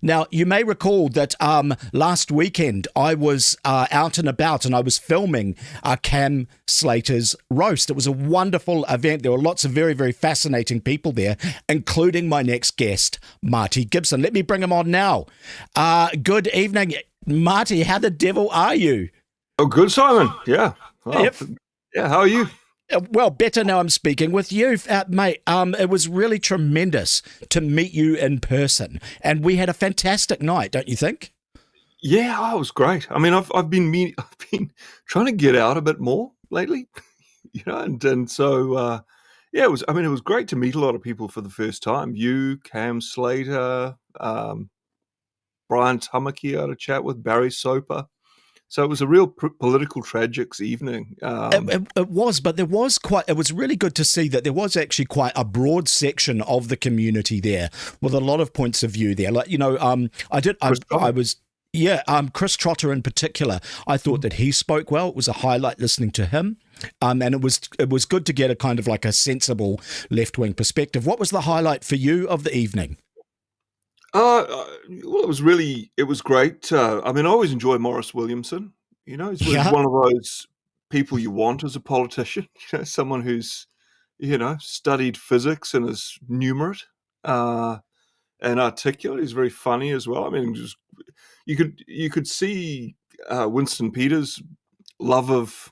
Now, you may recall that last weekend I was out and about and I was filming Cam Slater's roast. It was a wonderful event. There were lots of very, very fascinating people there, including my next guest, Marty Gibson. Let me bring him on now. Good evening, Marty. How the devil are you? Oh, good, Simon. Yeah. Well, Yep. yeah. How are you? Well, better now I'm speaking with you, mate. It was really tremendous to meet you in person, and we had a fantastic night, don't you think? Yeah, it was great. I mean, I've been trying to get out a bit more lately, and so yeah, it was. I mean, it was great to meet a lot of people for the first time. You, Cam Slater, Brian Tamaki, I had a chat with Barry Soper. So it was a real political tragics evening. It was, but it was really good to see that there was actually quite a broad section of the community there with a lot of points of view there. Like, Chris Trotter in particular, I thought that he spoke well. It was a highlight listening to him. And it was good to get a kind of like a sensible left-wing perspective. What was the highlight for you of the evening? Well, it was great. I mean, I always enjoy Maurice Williamson. He's Yeah. one of those people you want as a politician. Someone who's, studied physics and is numerate and articulate. He's very funny as well. I mean, you could see Winston Peters' love of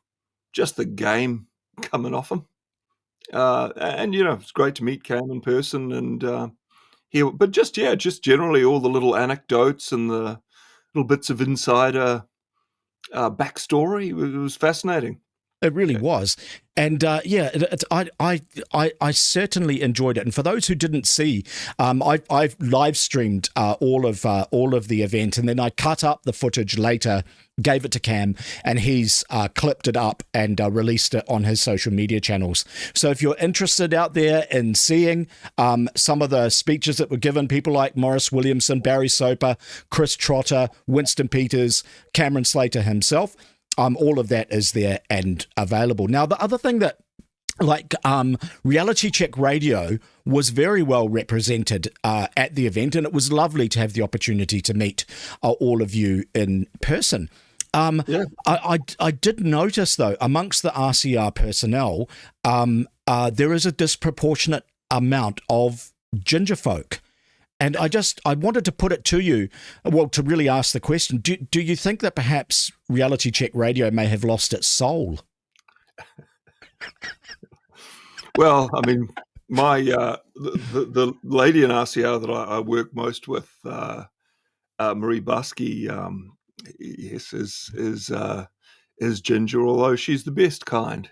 just the game coming off him. And it's great to meet Cam in person and. But just generally all the little anecdotes and the little bits of insider backstory. It was fascinating. It really was, and I certainly enjoyed it. And for those who didn't see, I've live streamed all of the event, and then I cut up the footage later, gave it to Cam, and he's clipped it up and released it on his social media channels. So if you're interested out there in seeing some of the speeches that were given, people like Maurice Williamson, Barry Soper, Chris Trotter, Winston Peters, Cameron Slater himself. All of that is there and available. Now, the other thing that Reality Check Radio was very well represented at the event, and it was lovely to have the opportunity to meet all of you in person. I did notice, though, amongst the RCR personnel, there is a disproportionate amount of ginger folk. And I wanted to put it to you, well, to really ask the question, do you think that perhaps Reality Check Radio may have lost its soul? Well, I mean, my the lady in RCR that I work most with, Marie Buskey, yes, is ginger, although she's the best kind.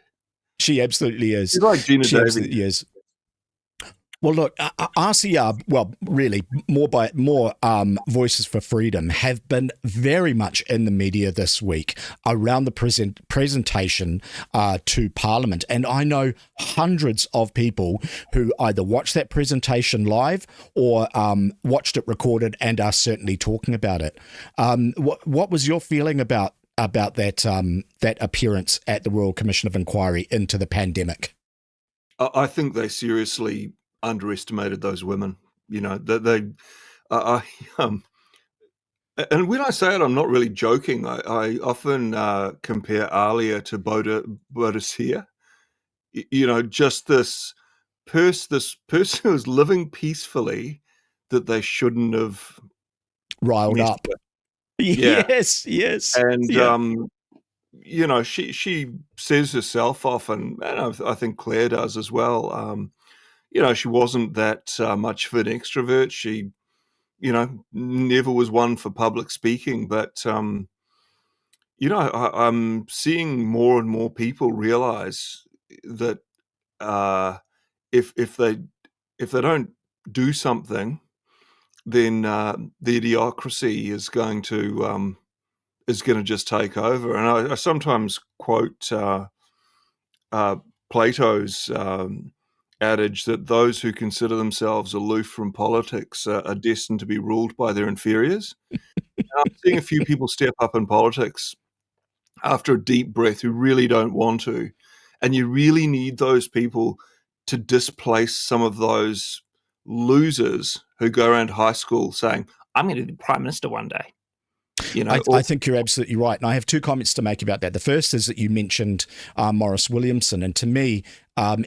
She absolutely is. She's like Gina She Davies. absolutely is. Well, look, RCR, well, really, more Voices for Freedom have been very much in the media this week around the presentation to Parliament. And I know hundreds of people who either watched that presentation live or watched it recorded and are certainly talking about it. What was your feeling about that appearance at the Royal Commission of Inquiry into the pandemic? I think they seriously underestimated those women. And when I say it, I'm not really joking. I often compare Alia to Bodicea. Just this person who's living peacefully that they shouldn't have riled up. Yeah. Yes. And yeah. She says herself often, and I think Claire does as well. She wasn't that much of an extrovert. She, never was one for public speaking. But, I'm seeing more and more people realize that if they don't do something, then the idiocracy is going to just take over. And I sometimes quote Plato's adage that those who consider themselves aloof from politics are destined to be ruled by their inferiors. I'm seeing a few people step up in politics after a deep breath who really don't want to. And you really need those people to displace some of those losers who go around high school saying, I'm going to be prime minister one day. You know, I think you're absolutely right. And I have two comments to make about that. The first is that you mentioned Maurice Williamson. And to me,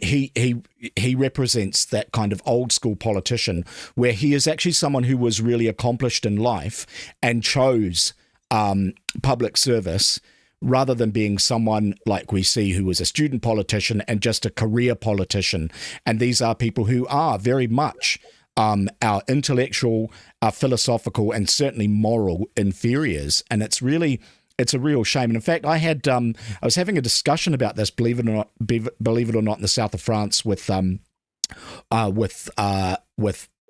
he represents that kind of old school politician where he is actually someone who was really accomplished in life and chose public service rather than being someone like we see who was a student politician and just a career politician. And these are people who are very much our intellectual, our philosophical, and certainly moral inferiors. And it's a real shame. And in fact, I was having a discussion about this, believe it or not, in the south of France with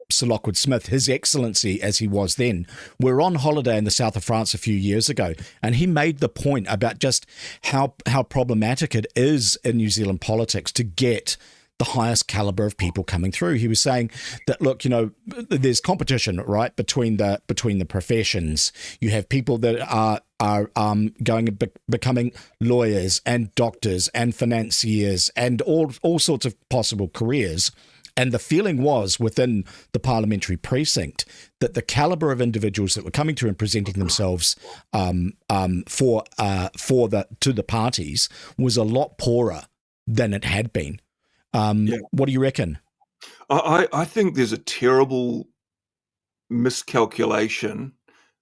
Sir Lockwood Smith, His Excellency as he was then. We're on holiday in the south of France a few years ago, and he made the point about just how problematic it is in New Zealand politics to get the highest caliber of people coming through. He was saying that, look, there's competition, right, between the professions. You have people that are going and becoming lawyers and doctors and financiers and all sorts of possible careers. And the feeling was within the parliamentary precinct that the caliber of individuals that were coming through and presenting themselves to the parties was a lot poorer than it had been. What do you reckon? I think there's a terrible miscalculation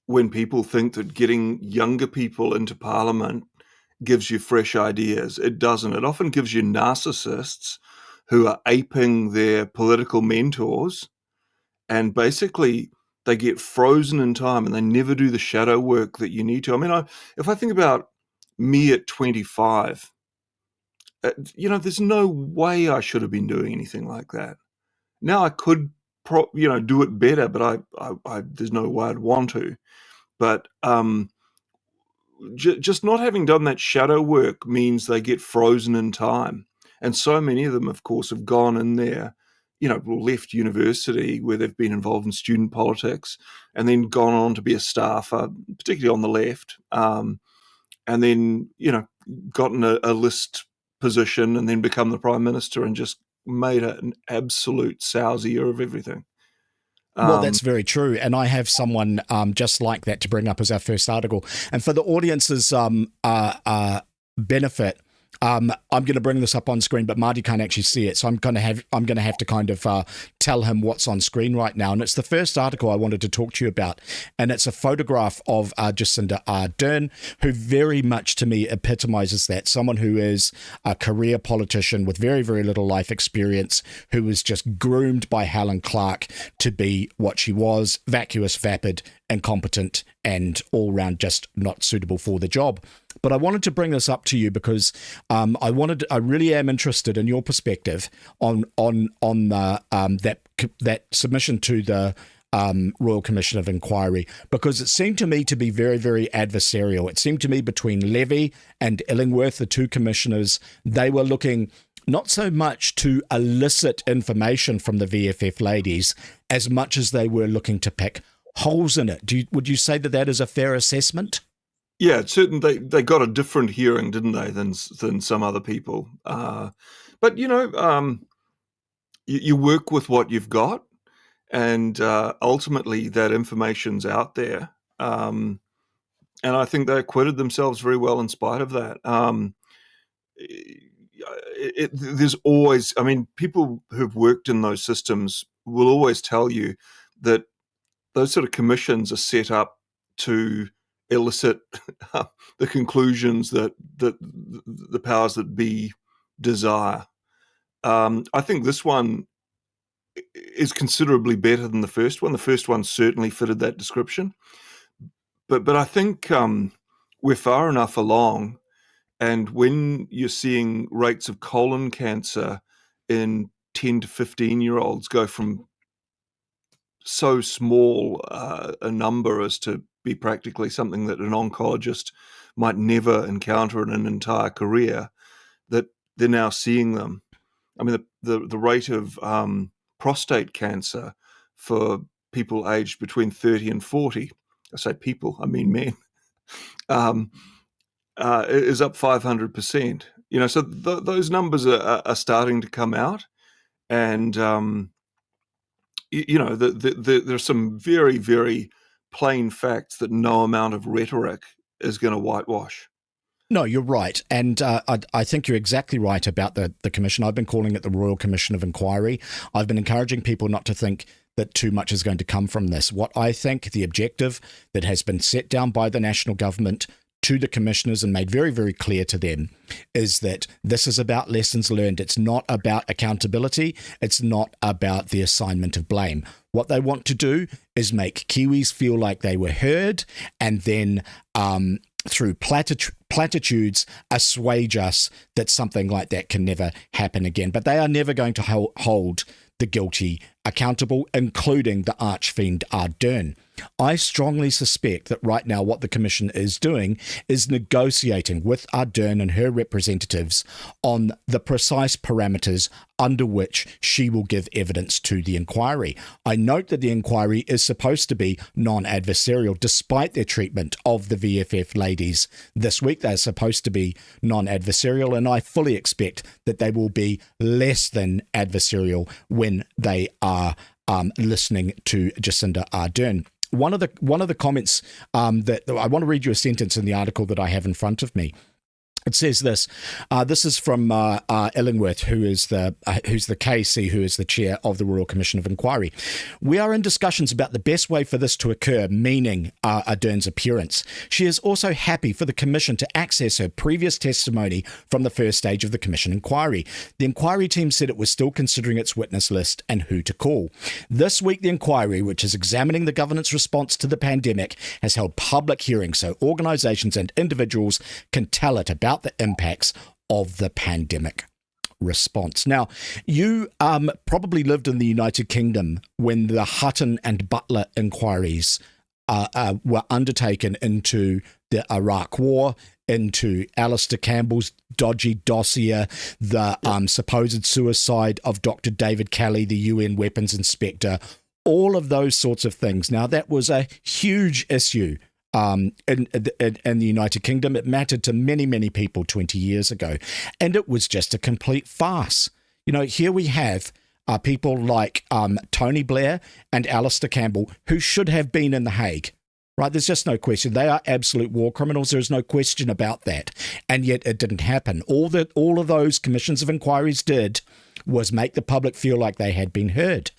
when people think that getting younger people into Parliament gives you fresh ideas. It doesn't. It often gives you narcissists who are aping their political mentors, and basically they get frozen in time and they never do the shadow work that you need to. I mean, if I think about me at 25, there's no way I should have been doing anything like that. Now I could, do it better, but I there's no way I'd want to. But just not having done that shadow work means they get frozen in time. And so many of them, of course, have gone in there, left university where they've been involved in student politics and then gone on to be a staffer, particularly on the left, and then, gotten a list position and then become the prime minister and just made an absolute sowsier of everything. Well, that's very true. And I have someone just like that to bring up as our first article. And for the audience's benefit, I'm going to bring this up on screen, but Marty can't actually see it, so I'm going to have to kind of tell him what's on screen right now. And it's the first article I wanted to talk to you about, and it's a photograph of Jacinda Ardern, who very much to me epitomizes that. Someone who is a career politician with very, very little life experience, who was just groomed by Helen Clark to be what she was: vacuous, vapid, incompetent, and all round just not suitable for the job. But I wanted to bring this up to you because I really am interested in your perspective on that submission to the Royal Commission of Inquiry, because it seemed to me to be very, very adversarial. It seemed to me between Levy and Illingworth, the two commissioners, they were looking not so much to elicit information from the VFF ladies as much as they were looking to pick holes in it. Would you say that is a fair assessment? Yeah, certainly they got a different hearing, didn't they, than some other people. But you work with what you've got, and ultimately that information's out there. And I think they acquitted themselves very well in spite of that. There's always, people who've worked in those systems will always tell you that those sort of commissions are set up to elicit the conclusions that the powers that be desire. I think this one is considerably better than the first one. The first one certainly fitted that description, but I think we're far enough along, and when you're seeing rates of colon cancer in 10 to 15-year-olds go from so small a number as to be practically something that an oncologist might never encounter in an entire career, that they're now seeing them. I mean, the rate of prostate cancer for people aged between 30 and 40, I say people, I mean men, is up 500%. So those numbers are starting to come out, and there's some very, very plain facts that no amount of rhetoric is going to whitewash. No, you're right. And I think you're exactly right about the commission. I've been calling it the Royal Commission of Inquiry. I've been encouraging people not to think that too much is going to come from this. What I think the objective that has been set down by the national government to the commissioners and made very, very clear to them is that this is about lessons learned. It's not about accountability. It's not about the assignment of blame. What they want to do is make Kiwis feel like they were heard, and then through platitudes assuage us that something like that can never happen again. But they are never going to hold the guilty accountable, including the archfiend Ardern. I strongly suspect that right now what the Commission is doing is negotiating with Ardern and her representatives on the precise parameters under which she will give evidence to the inquiry. I note that the inquiry is supposed to be non-adversarial, despite their treatment of the VFF ladies this week. They're supposed to be non-adversarial, and I fully expect that they will be less than adversarial when they are listening to Jacinda Ardern. One of the comments that I want to read you a sentence in the article that I have in front of me. It says this. This is from Illingworth, who's the KC, who is the chair of the Royal Commission of Inquiry. We are in discussions about the best way for this to occur, meaning Ardern's appearance. She is also happy for the Commission to access her previous testimony from the first stage of the Commission inquiry. The inquiry team said it was still considering its witness list and who to call. This week, the inquiry, which is examining the government's response to the pandemic, has held public hearings so organisations and individuals can tell it about the impacts of the pandemic response. Now, you probably lived in the United Kingdom when the Hutton and Butler inquiries were undertaken into the Iraq War, into Alistair Campbell's dodgy dossier, the supposed suicide of Dr. David Kelly, the UN weapons inspector, all of those sorts of things. Now, that was a huge issue in the United Kingdom. It mattered to many, many people 20 years ago, and it was just a complete farce. You know, here we have people like Tony Blair and Alistair Campbell, who should have been in The Hague, right? There's just no question. They are absolute war criminals. There's no question about that, and yet it didn't happen. All of those commissions of inquiries did was make the public feel like they had been heard.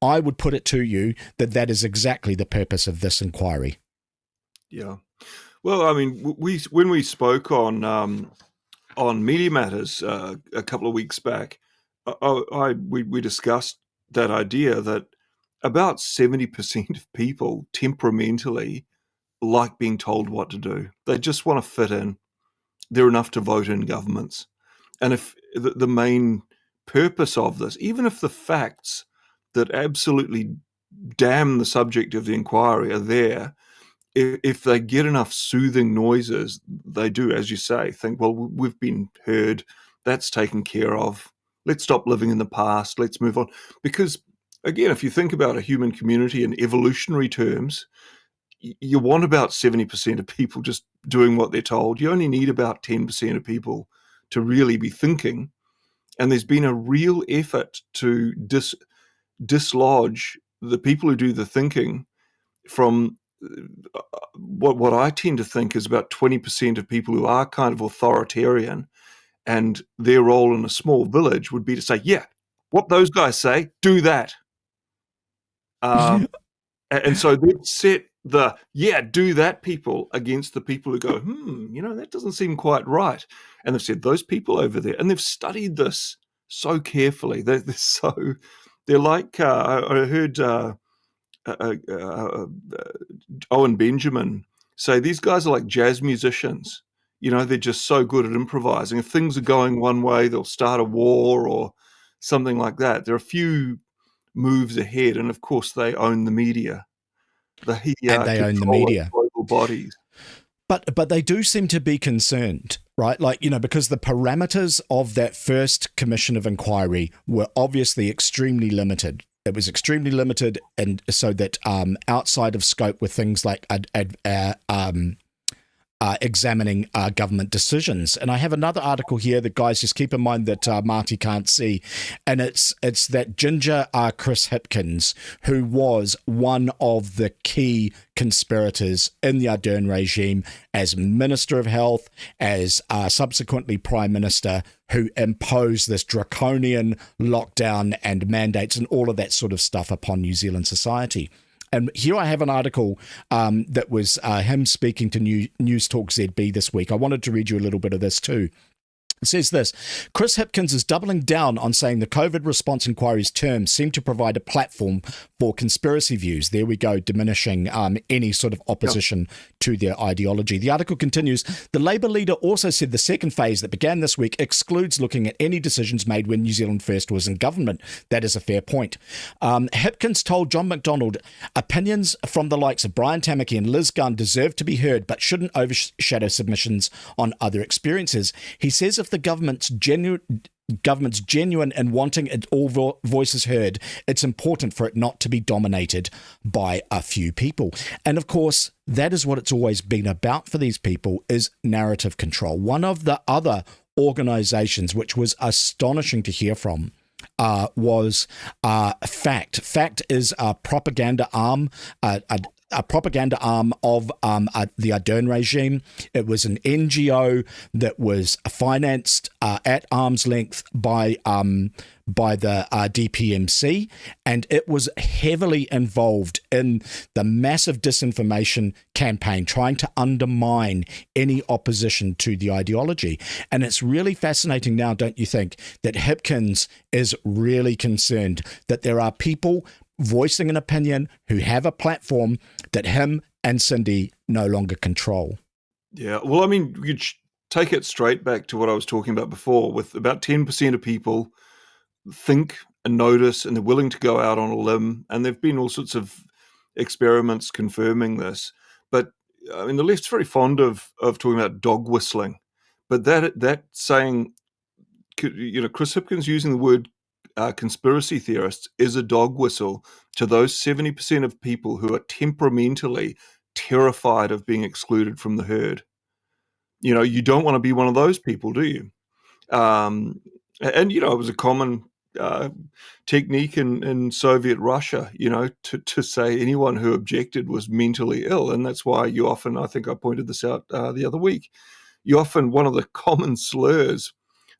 I would put it to you that that is exactly the purpose of this inquiry. Yeah, well, I mean, when we spoke on Media Matters a couple of weeks back, we discussed that idea that about 70% of people temperamentally like being told what to do. They just want to fit in. They're enough to vote in governments, and if the main purpose of this, even if the facts that absolutely damn the subject of the inquiry are there, if they get enough soothing noises, they do, as you say, think, well, we've been heard, that's taken care of, let's stop living in the past, let's move on. Because, again, if you think about a human community in evolutionary terms, you want about 70% of people just doing what they're told. You only need about 10% of people to really be thinking. And there's been a real effort to dislodge the people who do the thinking from what I tend to think is about 20% of people who are kind of authoritarian, and their role in a small village would be to say, yeah, what those guys say, do that. And so they've set the, yeah, do that people against the people who go, that doesn't seem quite right. And they've said, those people over there, and they've studied this so carefully. They're like, I heard Owen Benjamin say, these guys are like jazz musicians. They're just so good at improvising. If things are going one way, they'll start a war or something like that. There are a few moves ahead, and of course they own the media. And they own the media. Global bodies. But they do seem to be concerned, right? Like, because the parameters of that first commission of inquiry were obviously extremely limited. It was extremely limited, and so that outside of scope were things like examining government decisions. And I have another article here that, guys, just keep in mind that Marty can't see, and it's that ginger Chris Hipkins, who was one of the key conspirators in the Ardern regime as Minister of Health, as subsequently Prime Minister, who imposed this draconian lockdown and mandates and all of that sort of stuff upon New Zealand society. And here I have an article that was him speaking to News Talk ZB this week. I wanted to read you a little bit of this too. It says this: Chris Hipkins is doubling down on saying the COVID response inquiry's terms seem to provide a platform for conspiracy views. There we go, diminishing any sort of opposition to their ideology. The article continues, the Labour leader also said the second phase that began this week excludes looking at any decisions made when New Zealand First was in government. That is a fair point. Hipkins told John McDonald, opinions from the likes of Brian Tamaki and Liz Gunn deserve to be heard but shouldn't overshadow submissions on other experiences. He says if the government's genuine in wanting it all voices heard, it's important for it not to be dominated by a few people. And of course, that is what it's always been about for these people, is narrative control. One of the other organizations which was astonishing to hear from was FACT. FACT is a propaganda arm, a propaganda arm of the Ardern regime. It was an NGO that was financed at arm's length by the DPMC, and it was heavily involved in the massive disinformation campaign, trying to undermine any opposition to the ideology. And it's really fascinating now, don't you think, that Hipkins is really concerned that there are people voicing an opinion who have a platform that him and Cindy no longer control. Yeah, well, I mean, you take it straight back to what I was talking about before, with about 10% of people think and notice, and they're willing to go out on a limb, and there've been all sorts of experiments confirming this. But I mean, the left's very fond of talking about dog whistling, but that saying, Chris Hipkins using the word conspiracy theorists is a dog whistle to those 70% of people who are temperamentally terrified of being excluded from the herd. You don't want to be one of those people, do you? And it was a common technique in Soviet Russia, to say anyone who objected was mentally ill. And that's why you often, I think I pointed this out the other week, one of the common slurs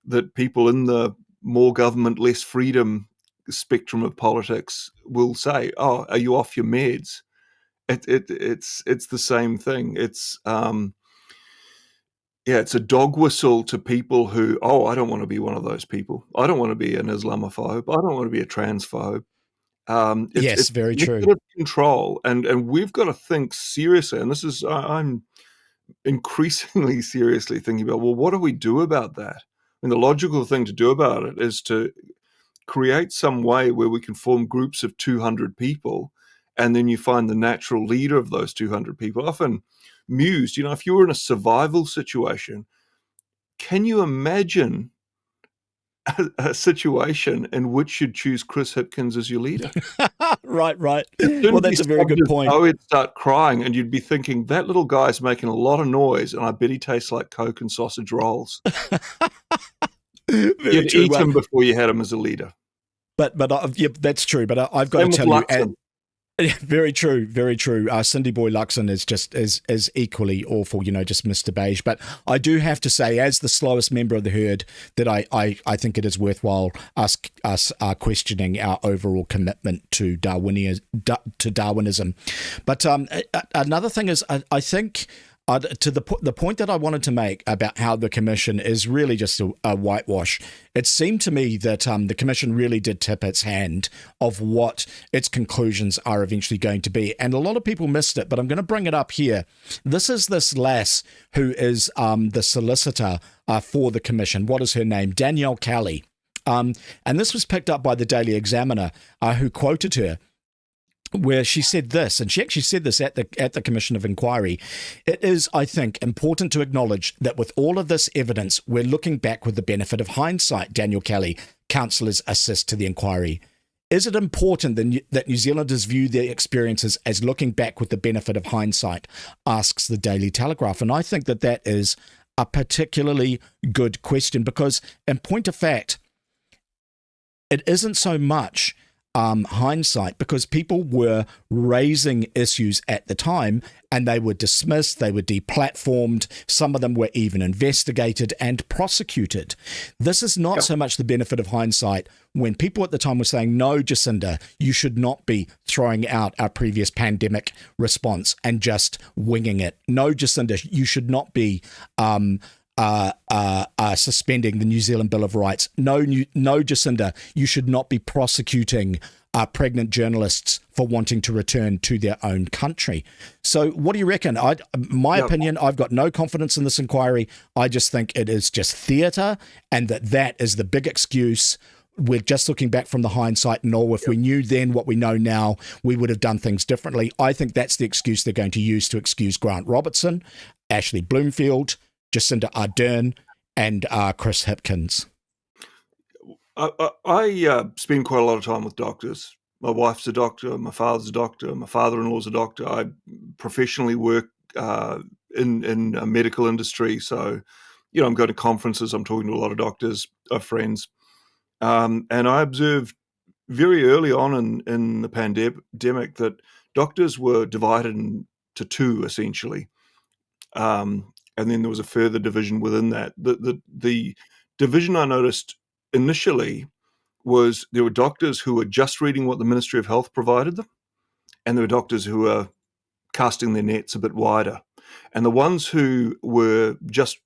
that people in the more government, less freedom spectrum of politics will say, "Oh, are you off your meds?" It's the same thing. It's it's a dog whistle to people who, I don't want to be one of those people. I don't want to be an Islamophobe. I don't want to be a transphobe. It's very true. Control, and we've got to think seriously. And this is, I'm increasingly seriously thinking about, well, what do we do about that? And the logical thing to do about it is to create some way where we can form groups of 200 people, and then you find the natural leader of those 200 people. Often mused, if you were in a survival situation, can you imagine a situation in which you'd choose Chris Hipkins as your leader? Right. Well, that's a very good point. He'd start crying, and you'd be thinking, that little guy's making a lot of noise, and I bet he tastes like Coke and sausage rolls. You'd eat him before you had him as a leader. But that's true. But I've got to tell you, very true. Cindy Boy Luxon is equally awful, just Mr. Beige. But I do have to say, as the slowest member of the herd, that I think it is worthwhile us questioning our overall commitment to Darwinism. But another thing is, I think. To the point that I wanted to make about how the commission is really just a whitewash, it seemed to me that the commission really did tip its hand of what its conclusions are eventually going to be. And a lot of people missed it, but I'm going to bring it up here. This is this lass who is the solicitor for the commission. What is her name? Danielle Kelly. And this was picked up by the Daily Examiner, who quoted her, where she said this, and she actually said this at the Commission of Inquiry. It is, I think, important to acknowledge that with all of this evidence, we're looking back with the benefit of hindsight, Daniel Kelly, counsellors assist to the inquiry. is it important that New Zealanders view their experiences as looking back with the benefit of hindsight, asks the Daily Telegraph. And I think that is a particularly good question, because in point of fact, it isn't so much hindsight, because people were raising issues at the time and they were dismissed, they were deplatformed, some of them were even investigated and prosecuted. This is not so much the benefit of hindsight when people at the time were saying, no, Jacinda, you should not be throwing out our previous pandemic response and just winging it. No, Jacinda, you should not be suspending the New Zealand Bill of Rights. No, Jacinda, you should not be prosecuting pregnant journalists for wanting to return to their own country. So what do you reckon? My opinion, I've got no confidence in this inquiry. I just think it is just theatre, and that is the big excuse. We're just looking back from the hindsight, and if we knew then what we know now, we would have done things differently. I think that's the excuse they're going to use to excuse Grant Robertson, Ashley Bloomfield, Jacinda Ardern, and Chris Hipkins. I spend quite a lot of time with doctors. My wife's a doctor, my father's a doctor, my father-in-law's a doctor. I professionally work in a medical industry, so I'm going to conferences, I'm talking to a lot of doctors, friends, and I observed very early on in the pandemic that doctors were divided into two, essentially. And then there was a further division within that. The division I noticed initially was there were doctors who were just reading what the Ministry of Health provided them, and there were doctors who were casting their nets a bit wider. And the ones who were just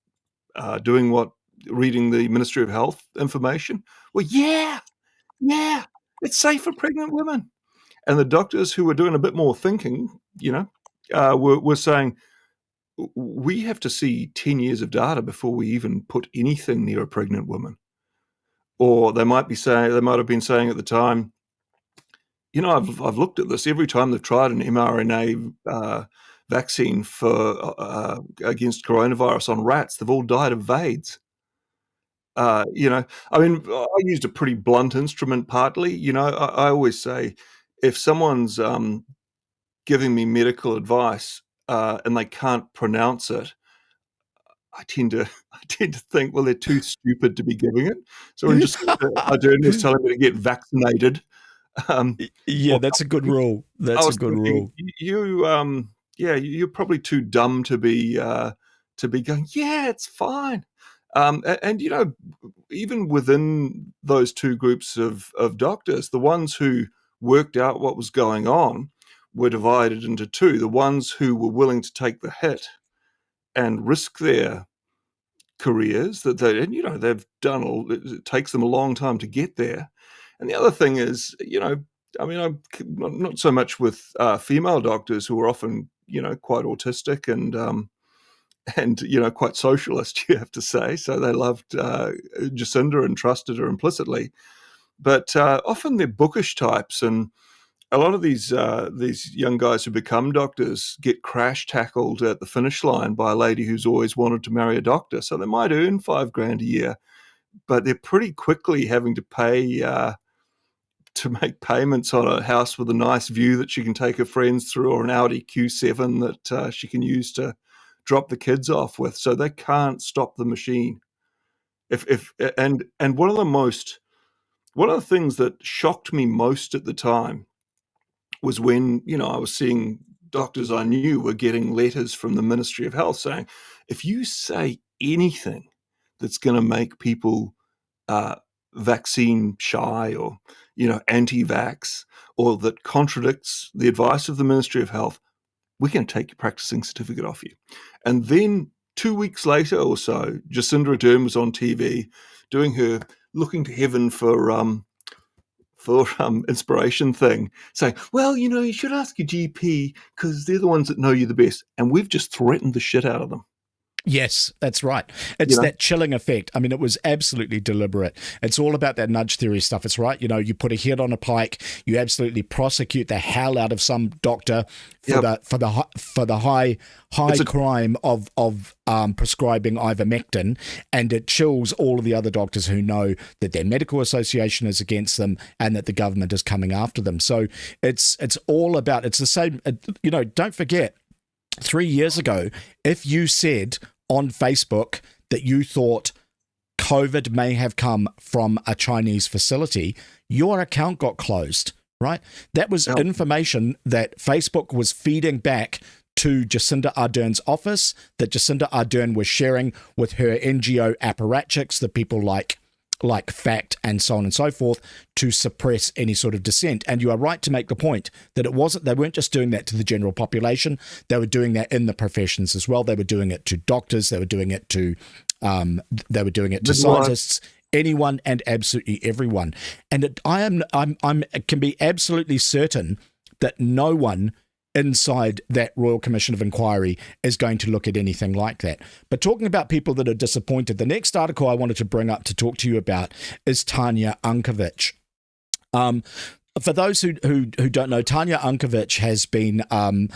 reading the Ministry of Health information were, yeah, it's safe for pregnant women. And the doctors who were doing a bit more thinking, were saying, we have to see 10 years of data before we even put anything near a pregnant woman. Or they might have been saying at the time, I've looked at this. Every time they've tried an mRNA vaccine for against coronavirus on rats, they've all died of AIDS. I used a pretty blunt instrument partly. I always say, if someone's giving me medical advice and they can't pronounce it, I tend to think, well, they're too stupid to be giving it. So when just Ardern was telling me to get vaccinated. That's a good rule. That's a good rule. You're probably too dumb to be going, yeah, it's fine. And even within those two groups of doctors, the ones who worked out what was going on were divided into two. The ones who were willing to take the hit and risk their careers they've done. It takes them a long time to get there. And the other thing is, I'm not so much with female doctors who are often, quite autistic and quite socialist, you have to say. So they loved Jacinda and trusted her implicitly. But often they're bookish types, and a lot of these young guys who become doctors get crash tackled at the finish line by a lady who's always wanted to marry a doctor. So they might earn $5,000 a year, but they're pretty quickly having to pay to make payments on a house with a nice view that she can take her friends through, or an Audi Q7 that she can use to drop the kids off with. So they can't stop the machine. And one of the things that shocked me most at the time was when, I was seeing doctors I knew were getting letters from the Ministry of Health saying, if you say anything that's going to make people vaccine shy or, anti-vax, or that contradicts the advice of the Ministry of Health, we're going to take your practicing certificate off you. And then 2 weeks later or so, Jacinda Ardern was on TV doing her looking to heaven for inspiration thing, saying, well, you should ask your GP because they're the ones that know you the best. And we've just threatened the shit out of them. Yes, that's right. It's You know? that chilling effect. I mean, it was absolutely deliberate. It's all about that nudge theory stuff. It's right. You know, you put a head on a pike, you absolutely prosecute the hell out of some doctor for Yep. the high crime of prescribing ivermectin, and it chills all of the other doctors who know that their medical association is against them and that the government is coming after them. So it's all about, it's the same. You know, don't forget, 3 years ago, if you said on Facebook that you thought COVID may have come from a Chinese facility, your account got closed, right? That was information that Facebook was feeding back to Jacinda Ardern's office, that Jacinda Ardern was sharing with her NGO apparatchiks, the people like FACT and so on and so forth, to suppress any sort of dissent. And you are right to make the point that they weren't just doing that to the general population, they were doing that in the professions as well. They were doing it to doctors, they were doing it to scientists, anyone and absolutely everyone. And I can be absolutely certain that no one inside that Royal Commission of Inquiry is going to look at anything like that. But talking about people that are disappointed, the next article I wanted to bring up to talk to you about is Tanya Unkovich. For those who don't know, Tanya Unkovich has been an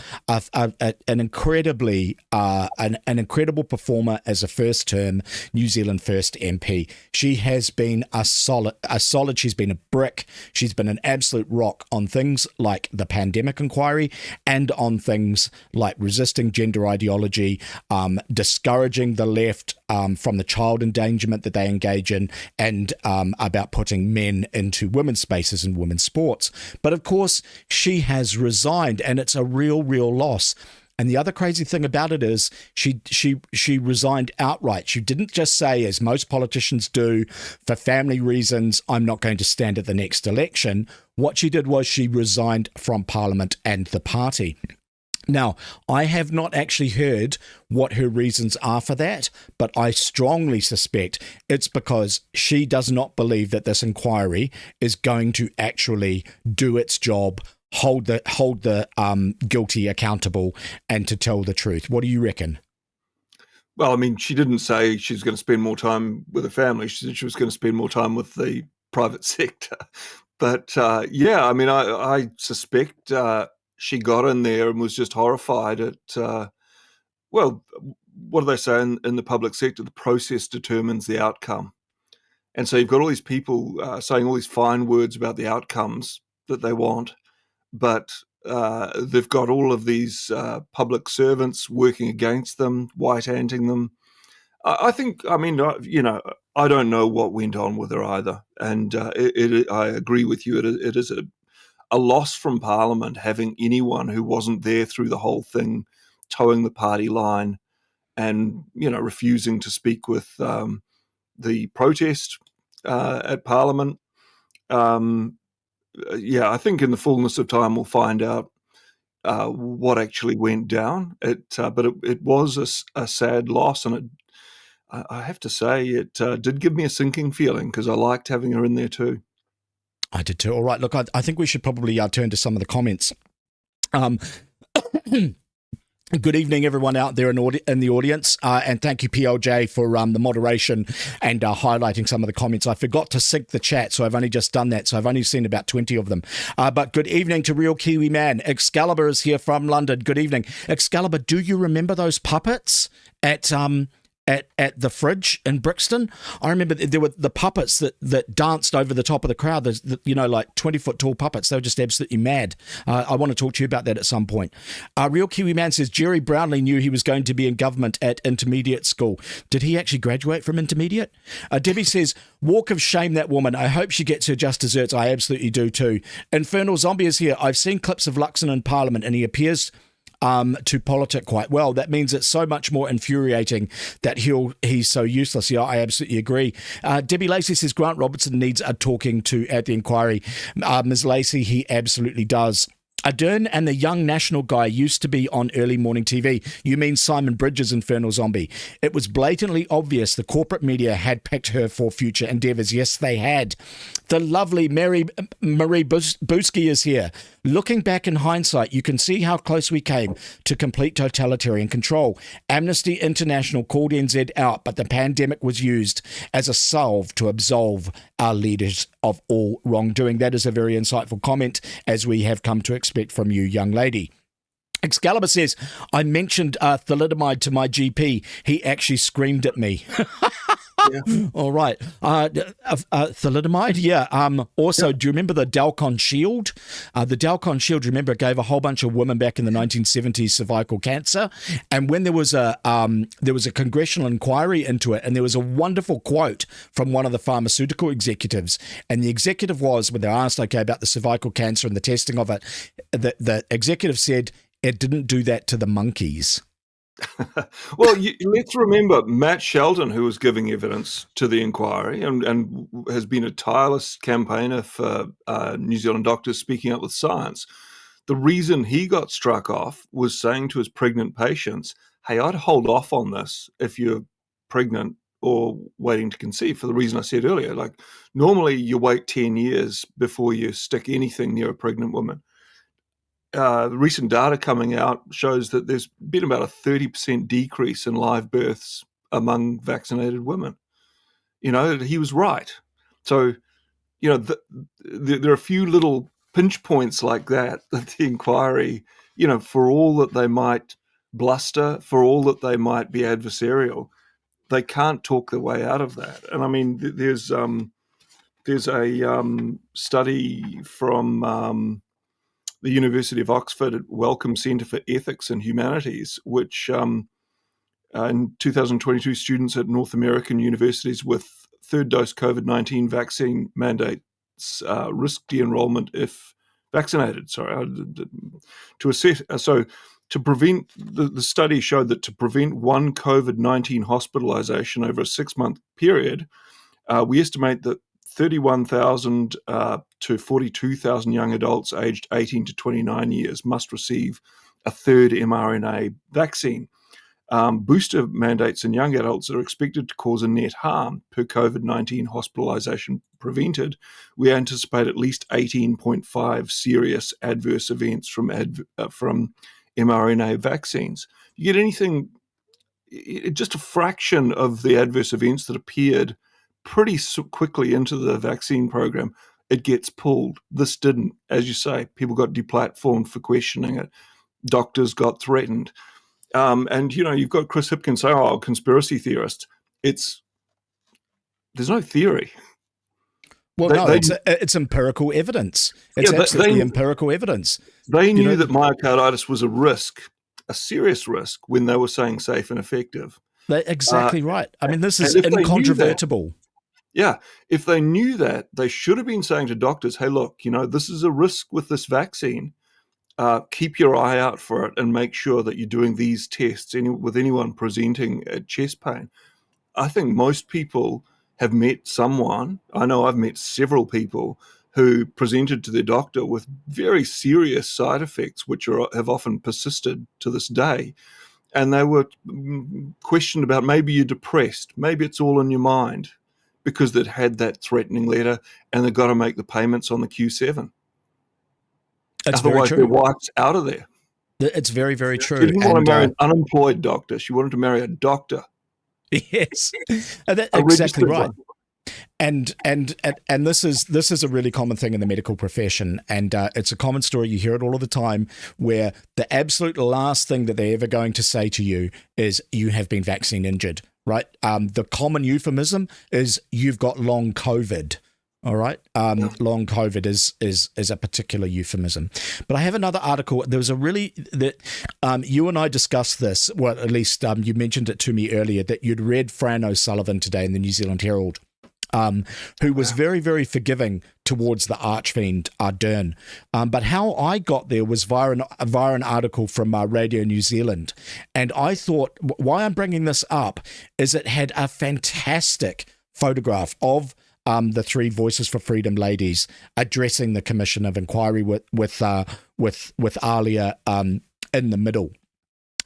incredible performer as a first-term New Zealand First MP. She has been a solid. She's been a brick. She's been an absolute rock on things like the pandemic inquiry and on things like resisting gender ideology, discouraging the left from the child endangerment that they engage in, and about putting men into women's spaces and women's sports. But of course, she has resigned, and it's a real loss. And the other crazy thing about it is she resigned outright. She didn't just say, as most politicians do, for family reasons, I'm not going to stand at the next election. What she did was she resigned from Parliament and the party. Now, I have not actually heard what her reasons are for that, but I strongly suspect it's because she does not believe that this inquiry is going to actually do its job, hold the guilty accountable, and to tell the truth. What do you reckon? Well, I mean, she didn't say she's going to spend more time with her family. She said she was going to spend more time with the private sector. But yeah, I mean, I suspect she got in there and was just horrified at, well, what do they say in the public sector? The process determines the outcome. And so you've got all these people saying all these fine words about the outcomes that they want, but they've got all of these public servants working against them, white-handing them. I think, I mean, you know, I don't know what went on with her either. And I agree with you. It is a loss from Parliament having anyone who wasn't there through the whole thing towing the party line and, you know, refusing to speak with the protest at Parliament. Yeah, I think in the fullness of time we'll find out what actually went down. But it was a sad loss, and I have to say it did give me a sinking feeling because I liked having her in there too. I did too. All right, look, I think we should probably turn to some of the comments. Good evening, everyone out there in the audience, and thank you, PLJ, for the moderation and highlighting some of the comments. I forgot to sync the chat, so I've only just done that, so I've only seen about 20 of them. But good evening to Real Kiwi Man. Excalibur is here from London. Good evening. Excalibur, do you remember those puppets at the fridge in Brixton? I remember there were the puppets that danced over the top of the crowd. There's, you know, like 20-foot tall puppets. They were just absolutely mad. I want to talk to you about that at some point. Real Kiwi Man says, Jerry Brownlee knew he was going to be in government at intermediate school. Did he actually graduate from intermediate? Debbie says, walk of shame, that woman. I hope she gets her just desserts. I absolutely do too. Infernal Zombie is here. I've seen clips of Luxon in Parliament, and he appears to politic quite well. That means it's so much more infuriating that he's so useless. Yeah, I absolutely agree. Debbie Lacey says Grant Robertson needs a talking to at the inquiry. Ms. Lacey, he absolutely does. Ardern and the young national guy used to be on early morning TV. You mean Simon Bridges' Infernal Zombie. It was blatantly obvious the corporate media had picked her for future endeavours. Yes, they had. The lovely Marie Busky is here. Looking back in hindsight, you can see how close we came to complete totalitarian control. Amnesty International called NZ out, but the pandemic was used as a salve to absolve our leaders of all wrongdoing. That is a very insightful comment, as we have come to expect from you, young lady. Excalibur says, I mentioned thalidomide to my GP. He actually screamed at me. Yeah. All right. Thalidomide, yeah. Also, yeah. Do you remember the Dalcon Shield? The Dalcon Shield, remember, gave a whole bunch of women back in the 1970s cervical cancer. And when there was a congressional inquiry into it, and there was a wonderful quote from one of the pharmaceutical executives. And the executive was, when they were asked, okay, about the cervical cancer and the testing of it, the executive said, it didn't do that to the monkeys. Well, let's remember Matt Shelton, who was giving evidence to the inquiry and has been a tireless campaigner for New Zealand doctors speaking up with science. The reason he got struck off was saying to his pregnant patients, hey, I'd hold off on this if you're pregnant or waiting to conceive, for the reason I said earlier. Like, normally you wait 10 years before you stick anything near a pregnant woman. The recent data coming out shows that there's been about a 30% decrease in live births among vaccinated women. You know, he was right. So, you know, there are a few little pinch points like that the inquiry, you know, for all that they might bluster, for all that they might be adversarial, they can't talk their way out of that. And I mean, there's a study from the University of Oxford at Wellcome Centre for Ethics and Humanities, which in 2022, students at North American universities with third dose COVID-19 vaccine mandates risk de-enrollment if vaccinated. To assess, to prevent, the study showed that to prevent one COVID-19 hospitalization over a 6-month period, we estimate that 31,000 to 42,000 young adults aged 18 to 29 years must receive a third mRNA vaccine. Booster mandates in young adults are expected to cause a net harm per COVID-19 hospitalization prevented. We anticipate at least 18.5 serious adverse events from mRNA vaccines. You get anything, just a fraction of the adverse events that appeared pretty quickly into the vaccine program, it gets pulled. This didn't. As you say, people got deplatformed for questioning it. Doctors got threatened. And, you know, you've got Chris Hipkins saying, oh, conspiracy theorists. There's no theory. Well, it's empirical evidence. It's absolutely empirical evidence. They knew that myocarditis was a risk, a serious risk, when they were saying safe and effective. They're exactly right. I mean, this is incontrovertible. Yeah, if they knew that, they should have been saying to doctors, hey, look, you know, this is a risk with this vaccine. Keep your eye out for it and make sure that you're doing these tests with anyone presenting chest pain. I think most people have met someone, I know I've met several people who presented to their doctor with very serious side effects, which have often persisted to this day. And they were questioned about, maybe you're depressed, maybe it's all in your mind, because they'd had that threatening letter and they've got to make the payments on the Q7. That's Otherwise, very true. They're wiped out of there. It's very, very true. She didn't want to marry an unemployed doctor. She wanted to marry a doctor. Yes, that's exactly right. And this is a really common thing in the medical profession, and it's a common story. You hear it all of the time, where the absolute last thing that they're ever going to say to you is you have been vaccine injured, right? The common euphemism is you've got long COVID. All right. Long COVID is a particular euphemism. But I have another article. There was you and I discussed this. Well, at least you mentioned it to me earlier, that you'd read Fran O'Sullivan today in the New Zealand Herald, who was very, very forgiving towards the archfiend Ardern. But how I got there was via an article from Radio New Zealand. And I thought, why I'm bringing this up is it had a fantastic photograph of the three Voices for Freedom ladies addressing the Commission of Inquiry with Alia in the middle.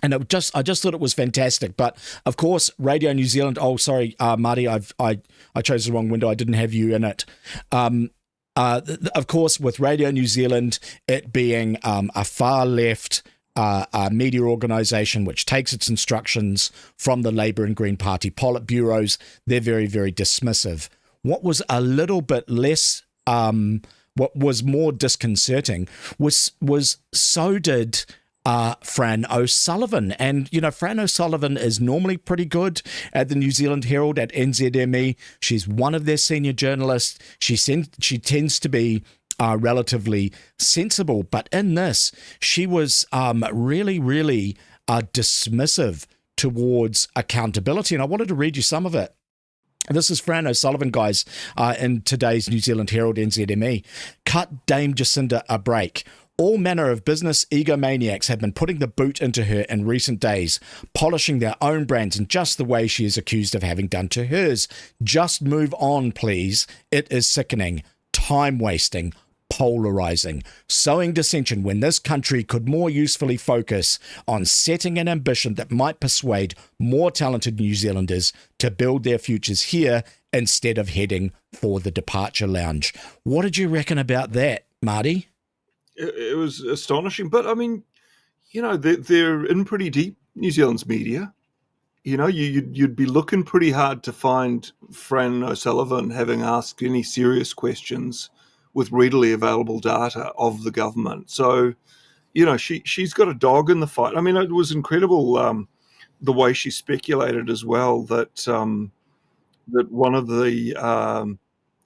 And I just thought it was fantastic. But of course, Radio New Zealand. Oh, sorry, Marty, I chose the wrong window. I didn't have you in it. Of course, with Radio New Zealand, it being a far left media organisation which takes its instructions from the Labour and Green Party politburos, they're very, very dismissive. What was a little bit less, what was more disconcerting was so did Fran O'Sullivan. And, you know, Fran O'Sullivan is normally pretty good at the New Zealand Herald, at NZME. She's one of their senior journalists. She tends to be relatively sensible. But in this, she was really, really dismissive towards accountability. And I wanted to read you some of it. This is Fran O'Sullivan, guys, in today's New Zealand Herald NZME. Cut Dame Jacinda a break. All manner of business egomaniacs have been putting the boot into her in recent days, polishing their own brands in just the way she is accused of having done to hers. Just move on, please. It is sickening, time-wasting, polarising, sowing dissension when this country could more usefully focus on setting an ambition that might persuade more talented New Zealanders to build their futures here instead of heading for the departure lounge. What did you reckon about that, Marty? It was astonishing. But, I mean, you know, they're in pretty deep, New Zealand's media. You know, you'd be looking pretty hard to find Fran O'Sullivan having asked any serious questions with readily available data of the government. So, you know, she's got a dog in the fight. I mean, it was incredible the way she speculated as well that that one of the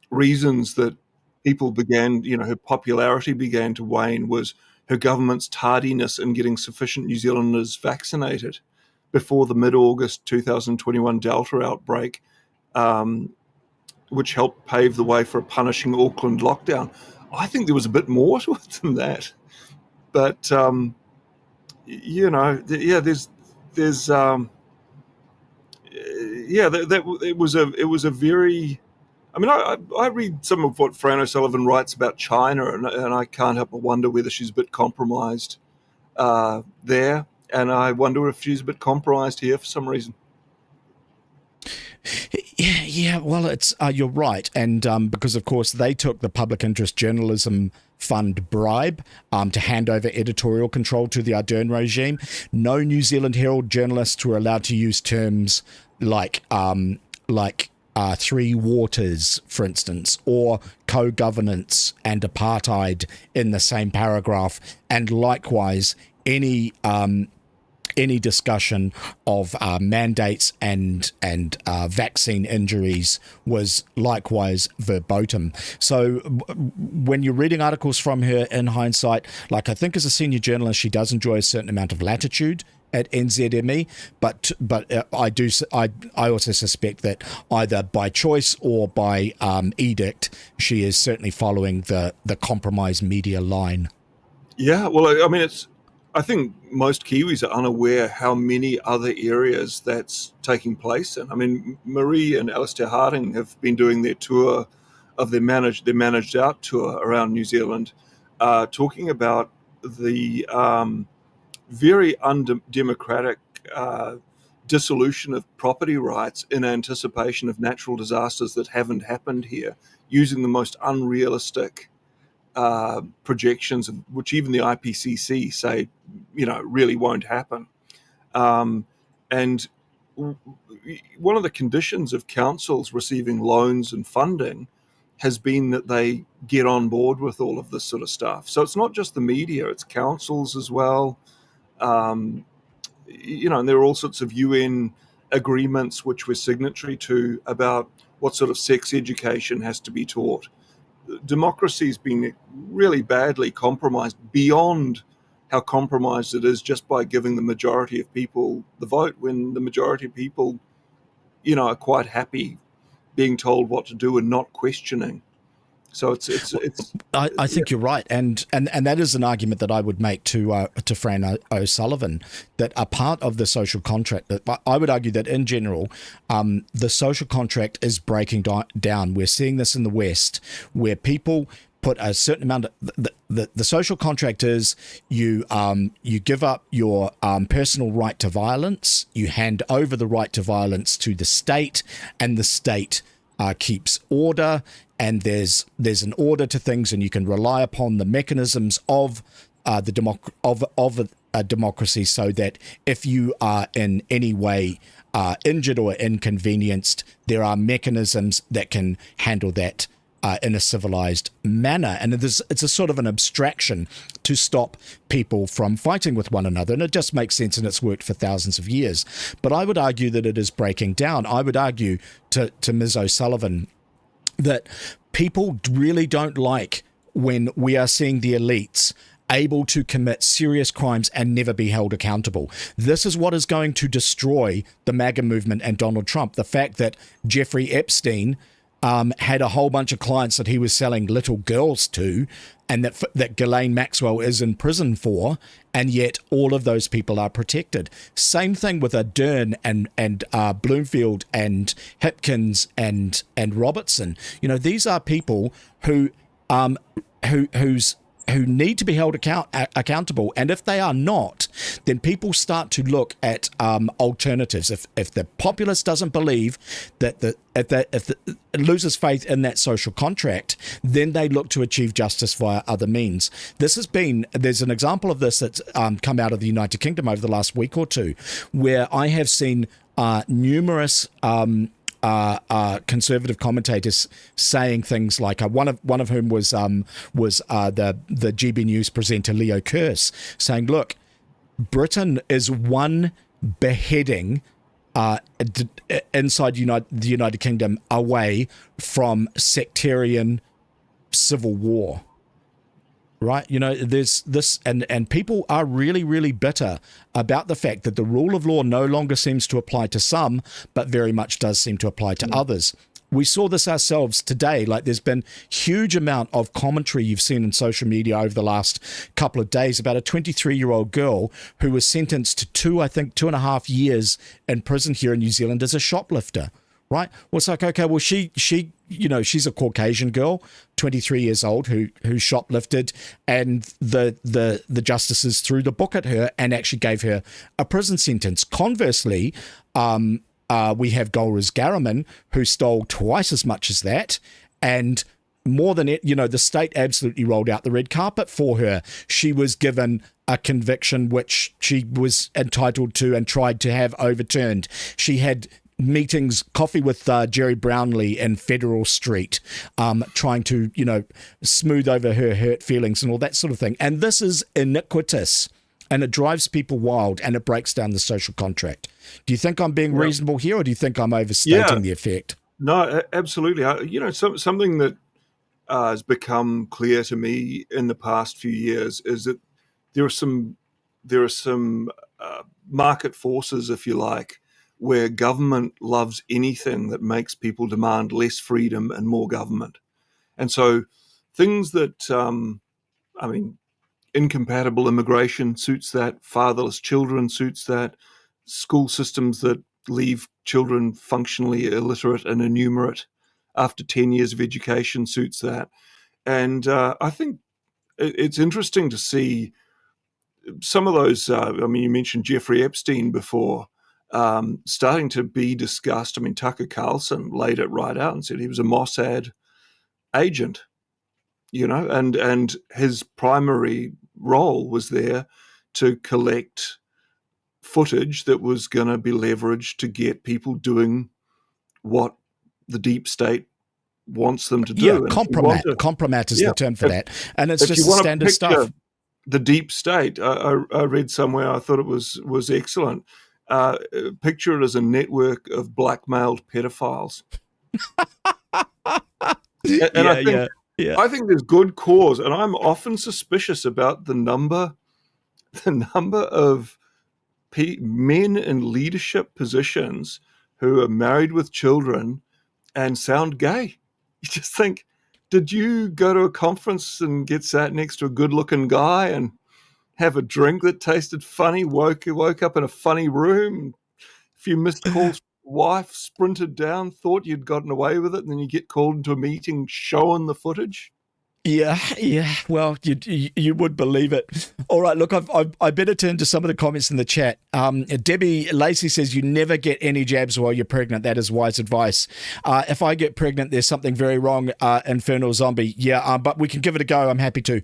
reasons that people began, you know, her popularity began to wane was her government's tardiness in getting sufficient New Zealanders vaccinated before the mid-August 2021 Delta outbreak, which helped pave the way for a punishing Auckland lockdown. I think there was a bit more to it than that. But, you know, it was a very... I mean, I read some of what Fran O'Sullivan writes about China, and I can't help but wonder whether she's a bit compromised there, and I wonder if she's a bit compromised here for some reason. Yeah. Well, it's you're right, and because of course they took the Public Interest Journalism Fund bribe to hand over editorial control to the Ardern regime. No New Zealand Herald journalists were allowed to use terms like three waters, for instance, or co-governance and apartheid in the same paragraph, and likewise any discussion of mandates and vaccine injuries was likewise verboten. So when you're reading articles from her in hindsight, like I think as a senior journalist, she does enjoy a certain amount of latitude at NZME, but I also suspect that either by choice or by edict, she is certainly following the compromise media line. Yeah, well, I mean, I think most Kiwis are unaware how many other areas that's taking place in. I mean, Marie and Alistair Harding have been doing their tour of their managed out tour around New Zealand, talking about the very undemocratic dissolution of property rights in anticipation of natural disasters that haven't happened here, using the most unrealistic projections, which even the IPCC say, you know, really won't happen. And one of the conditions of councils receiving loans and funding has been that they get on board with all of this sort of stuff. So it's not just the media, it's councils as well. You know, and there are all sorts of UN agreements which we're signatory to about what sort of sex education has to be taught. Democracy's been really badly compromised beyond how compromised it is just by giving the majority of people the vote, when the majority of people, you know, are quite happy being told what to do and not questioning. So it's I think you're right, and that is an argument that I would make to Fran O'Sullivan, that a part of the social contract, that I would argue that in general, the social contract is breaking down. We're seeing this in the West, where people put a certain amount of the social contract is you give up your personal right to violence, you hand over the right to violence to the state, and the state keeps order, and there's an order to things, and you can rely upon the mechanisms of a democracy, so that if you are in any way injured or inconvenienced, there are mechanisms that can handle that in a civilized manner. And it's a sort of an abstraction to stop people from fighting with one another. And it just makes sense, and it's worked for thousands of years. But I would argue that it is breaking down. I would argue to Ms. O'Sullivan that people really don't like when we are seeing the elites able to commit serious crimes and never be held accountable. This is what is going to destroy the MAGA movement and Donald Trump. The fact that Jeffrey Epstein had a whole bunch of clients that he was selling little girls to, and that Ghislaine Maxwell is in prison for, and yet all of those people are protected. Same thing with Ardern and Bloomfield and Hipkins and Robertson. You know, these are people who need to be held accountable, and if they are not, then people start to look at alternatives. If the populace doesn't believe that if it loses faith in that social contract, then they look to achieve justice via other means. There's an example of this that's come out of the United Kingdom over the last week or two, where I have seen numerous conservative commentators saying things like one of whom was the GB News presenter Leo Kearse, saying, look, Britain is one beheading inside the United Kingdom away from sectarian civil war. Right, you know, there's this, and people are really, really bitter about the fact that the rule of law no longer seems to apply to some, but very much does seem to apply to others. We saw this ourselves today. Like, there's been huge amount of commentary you've seen in social media over the last couple of days about a 23-year-old girl who was sentenced to 2.5 years in prison here in New Zealand as a shoplifter. Right. Well, it's like, okay, well, she, you know, she's a Caucasian girl, 23 years old, who shoplifted, and the justices threw the book at her and actually gave her a prison sentence. Conversely, we have Golriz Garriman, who stole twice as much as that, and more than it, you know, the state absolutely rolled out the red carpet for her. She was given a conviction which she was entitled to and tried to have overturned. She had meetings, coffee with Jerry Brownlee in Federal Street, trying to, you know, smooth over her hurt feelings and all that sort of thing. And this is iniquitous, and it drives people wild, and it breaks down the social contract. Do you think I'm being reasonable here, or do you think I'm overstating the effect? No, absolutely. You know, something that has become clear to me in the past few years is that there are some market forces, if you like, where government loves anything that makes people demand less freedom and more government. And so things that, incompatible immigration suits that, fatherless children suits that, school systems that leave children functionally illiterate and innumerate after 10 years of education suits that. And I think it's interesting to see some of those, you mentioned Jeffrey Epstein before, starting to be discussed. I mean, Tucker Carlson laid it right out and said he was a Mossad agent, you know, and his primary role was there to collect footage that was going to be leveraged to get people doing what the deep state wants them to do. Yeah, compromat is the term for that. And it's just standard stuff. The deep state, I read somewhere, I thought it was excellent. Picture it as a network of blackmailed pedophiles. I think there's good cause, and I'm often suspicious about the number of men in leadership positions who are married with children and sound gay. You just think, did you go to a conference and get sat next to a good-looking guy and have a drink that tasted funny? Woke up in a funny room. A few missed calls. Wife sprinted down, thought you'd gotten away with it, and then you get called into a meeting showing the footage. Yeah. Well, you would believe it. All right, look, I better turn to some of the comments in the chat. Debbie Lacey says you never get any jabs while you're pregnant. That is wise advice. If I get pregnant, there's something very wrong. Infernal zombie. Yeah, but we can give it a go. I'm happy to.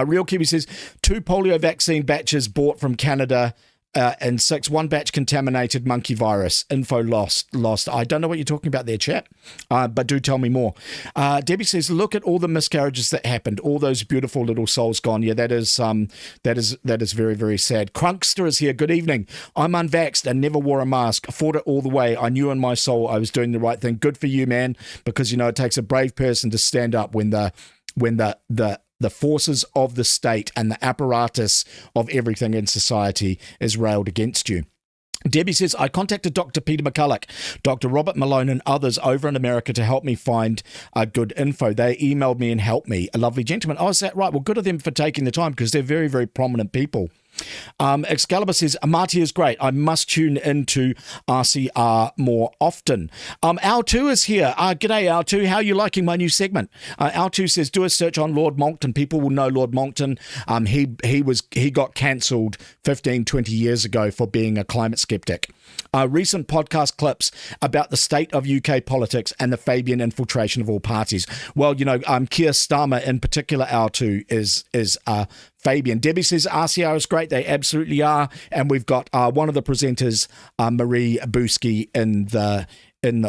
Real Kiwi says 2 polio vaccine batches bought from Canada. And 6, 1 batch contaminated monkey virus. Info lost. I don't know what you're talking about there, chat, but do tell me more. Debbie says, look at all the miscarriages that happened. All those beautiful little souls gone. Yeah, that is very, very sad. Crunkster is here. Good evening. I'm unvaxxed and never wore a mask. Fought it all the way. I knew in my soul I was doing the right thing. Good for you, man, because, it takes a brave person to stand up when the forces of the state and the apparatus of everything in society is railed against you. Debbie says, I contacted Dr. Peter McCulloch, Dr. Robert Malone and others over in America to help me find good info. They emailed me and helped me. A lovely gentleman. Oh, is that right? Well, good of them for taking the time because they're very, very prominent people. Excalibur says, Marty is great. I must tune into RCR more often. Al2 is here. G'day, Al2. How are you liking my new segment? Al2 says, do a search on Lord Monckton. People will know Lord Monckton. He got cancelled 15, 20 years ago for being a climate skeptic. Recent podcast clips about the state of UK politics and the Fabian infiltration of all parties. Well, Keir Starmer in particular, Al2, is Fabian. Debbie says RCR is great. They absolutely are. And we've got one of the presenters, Marie Busky, in the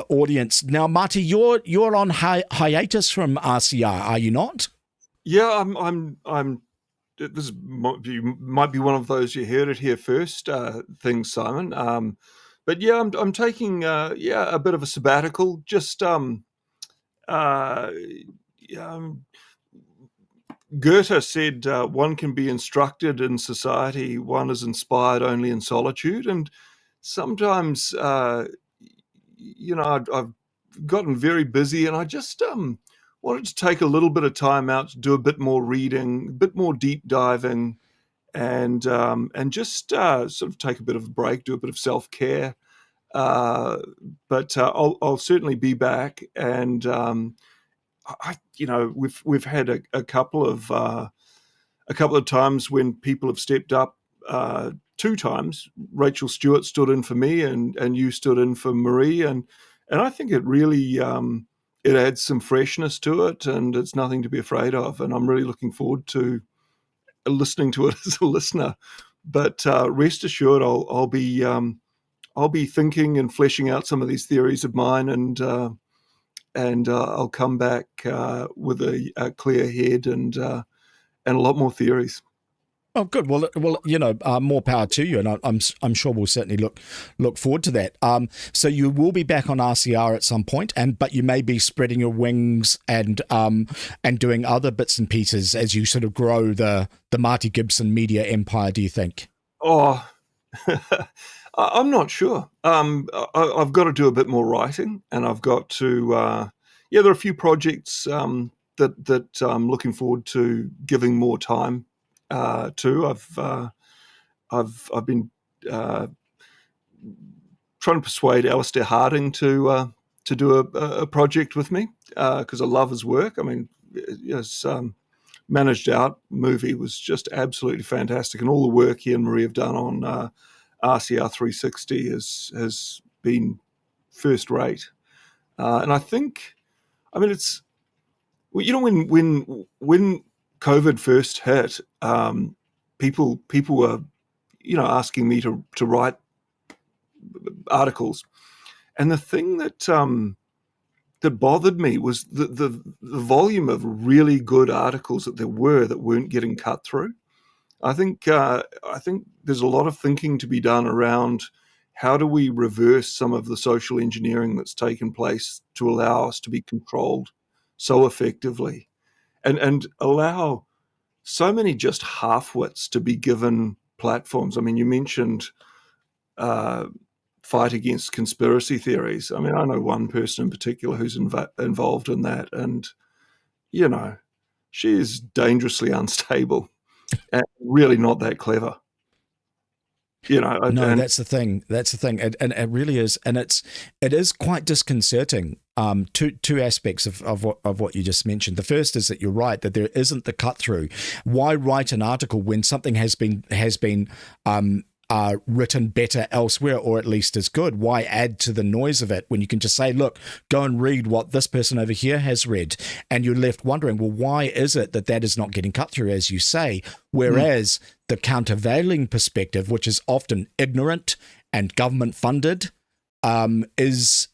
audience. Now, Marty, you're on hiatus from RCR, are you not? Yeah, I'm. This might be one of those you heard it here first things, Simon. But yeah, I'm taking a bit of a sabbatical. Just Goethe said, one can be instructed in society, one is inspired only in solitude. And sometimes, I've gotten very busy and I just wanted to take a little bit of time out to do a bit more reading, a bit more deep diving, and just sort of take a bit of a break, do a bit of self-care. But I'll certainly be back, and we've had a couple of times when people have stepped up. 2 times, Rachel Stewart stood in for me, and you stood in for Marie, and I think it really it adds some freshness to it, and it's nothing to be afraid of. And I'm really looking forward to listening to it as a listener. But rest assured, I'll be thinking and fleshing out some of these theories of mine, and I'll come back with a clear head and a lot more theories. Oh, good. Well, more power to you, and I'm sure we'll certainly look forward to that. So you will be back on RCR at some point, but you may be spreading your wings and doing other bits and pieces as you sort of grow the Marty Gibson media empire. Do you think? Oh, I'm not sure. I've got to do a bit more writing, and I've got to. There are a few projects that I'm looking forward to giving more time to. I've been trying to persuade Alistair Harding to do a project with me because I love his work. I mean, his Managed Out movie was just absolutely fantastic, and all the work he and Marie have done on RCR 360 has been first rate. And I think, it's when COVID first hit, people were asking me to write articles, and the thing that bothered me was the volume of really good articles that weren't getting cut through. I think there's a lot of thinking to be done around how do we reverse some of the social engineering that's taken place to allow us to be controlled so effectively, and allow so many just half-wits to be given platforms. I mean, you mentioned fight against conspiracy theories. I mean, I know one person in particular who's involved in that, and you know, she is dangerously unstable and really not that clever. No, And that's the thing. That's the thing. And it really is. And it is quite disconcerting. Two aspects of what you just mentioned. The first is that you're right, that there isn't the cut through. Why write an article when something has been written better elsewhere, or at least as good? Why add to the noise of it when you can just say, look, go and read what this person over here has read? And you're left wondering, well, why is it that is not getting cut through, as you say? Whereas the countervailing perspective, which is often ignorant and government funded, is